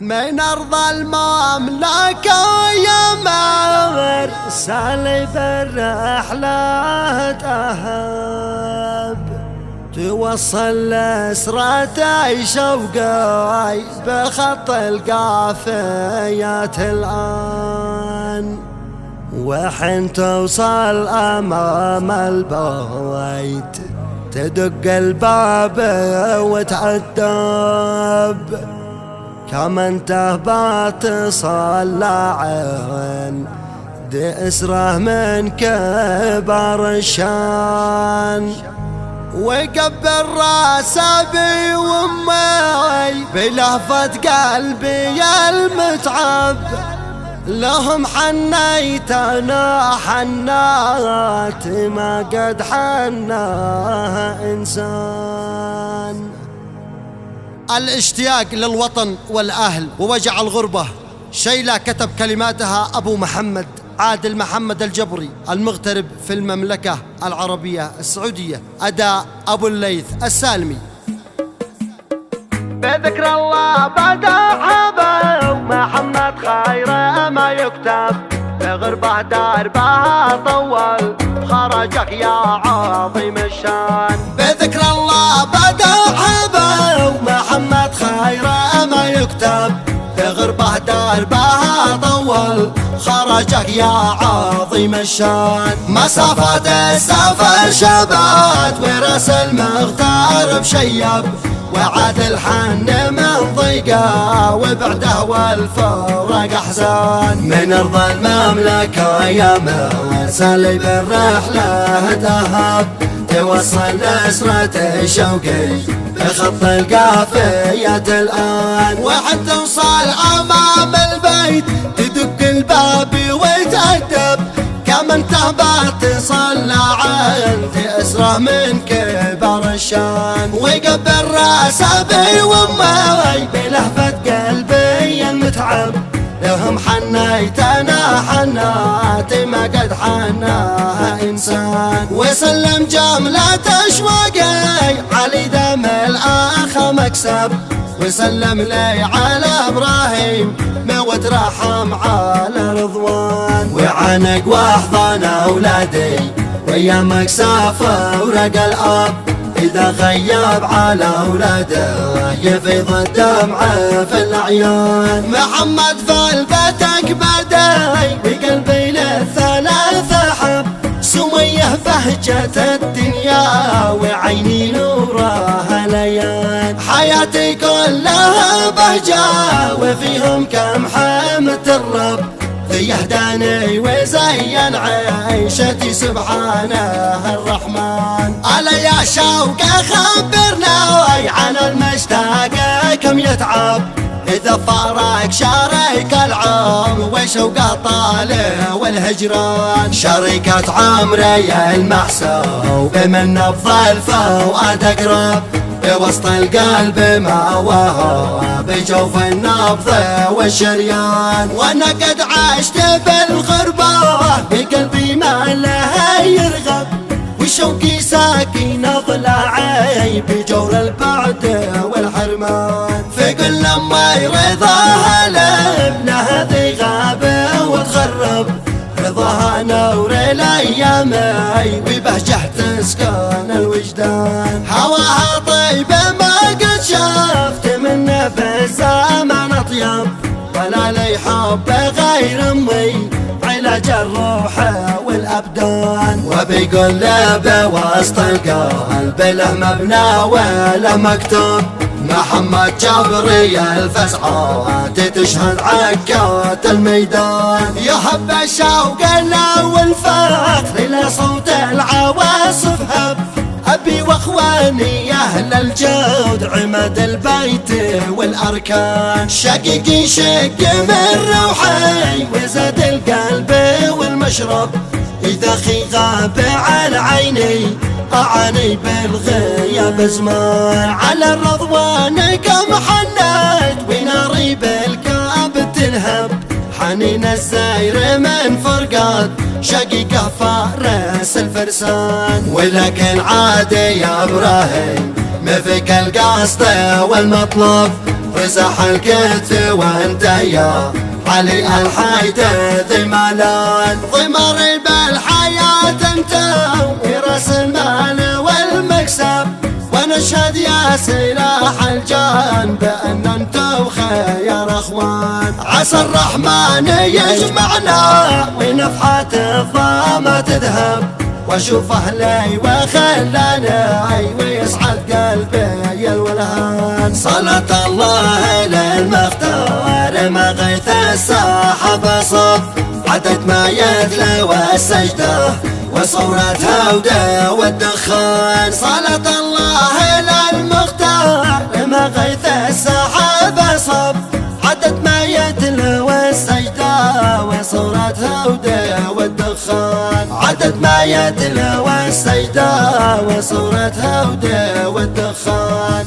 من أرض المملكة يا مرسل بالرحلة تهب، توصل لأسرتي شوقي بخط القافيات الآن، وحين توصل أمام البيت تدق الباب وتعذب، كمن تهبط صلى عين دئسره من كبر الشان، وقبل راس ابي وامي بلهفة قلبي المتعب، لهم حنيت انا حنات ما قد حناها انسان. الاشتياق للوطن والأهل ووجع الغربة شيلة كتب كلماتها أبو محمد عادل محمد الجبري المغترب في المملكة العربية السعودية، أداء أبو الليث السالمي. بذكر الله بدا حبا ومحمد خير ما يكتب، بغربة دربها طول خرجك يا عظيم الشان. بذكر الله بدا حبا ومحمد خير ما يكتب، بغربة دربها طول خرجك يا عظيم الشان. مسافات السفر شبات وراس المغترب شيب، وعاد الحن من ضيقه وبعده والفراق احزان. من ارض المملكه يا مرسل بالرحله تهب، توصل لأسرة شوقي بخط القافية الآن، وحتى توصل أمام البيت تدق الباب ويتأدب، كمن تهبط صلى عند أسره من كبر الشان، وقبل راس أبي وأمي بلهفة قلبي المتعب، لهم حنيت أنا حنات ما قد حناها إنسان. وسلم جملة أشواقي علي دم الآخ مكسب، وسلم لي على إبراهيم موت رحم على رضوان، وعانق واحضن أولادي ويا مكسافة ورق الأب، إذا غيب على أولاده يفيض الدمع في الأعيان. محمد في البتك بداي بقلبي للثلاث حب، سميه بهجة الدنيا وعيني نورها ليان، حياتي كلها بهجة وفيهم كم حمد الرب، يهداني وزين عيشتي سبحانه الرحمن. ألا يا شوق خبرنا عن المشتاق كم يتعب، إذا فارق شارك العمر وشوق طالع والهجران. شركة عمري المحسوب من نبض الفؤاد أقرب، بوسط القلب ما وهو بجوف النبض والشريان. وانا قد عشت بالغربة بقلبي ما لها يرغب، وشوقي ساكن ضلعي بجور البعد والحرمان. فقل لما يرضاها لابنها ذي غاب وتغرب، رضاها نور الايام وبهجه تسكن الوجدان. هواها طيب ما قد شفت منه بالزمان اطيب، ولا لي حب غير امي علاج الروح والابدان. وبيقول له بوسط القلب له مبنى وله مكتوب، محمد جبري الفزعات تشهد عكات الميدان. يهب الشوق والفخر لصوت العواصف هب، أبي وأخواني أهل الجود عماد البيت والأركان. شقيقي شق من روحي وزاد القلب والمشرب، إذا خي غاب عن عيني أعاني بالغياب زمان. على الرضوان كم حنيت وناري بالكاب تلهب، حنين الزاير من فرقات شقيقه فارس الفرسان. ولكن عاد يا ابراهيم مفك القصد والمطلب رزح الكتف وانت يا علي الحيدر ذي مالان ضمر بالحياة انت وراس المال والمكسب ونشهد يا سلاح الجان بأن انت وخير اخوان عسى الرحمن يجمعنا ونفحات الظلام تذهب واشوف اهلي وخلاني ويسعد قلبي يا الولهان صلاة الله للمختار ما غيث الساحب صب عدد ما يتلو السجدة وصورة هودة والدخان صلاة الله للمختار ما غيث الساحب صب عدد ما يتلو السجدة وصورة هودة والدخان عدد ما يتلو السجدة وصورة هودة والدخان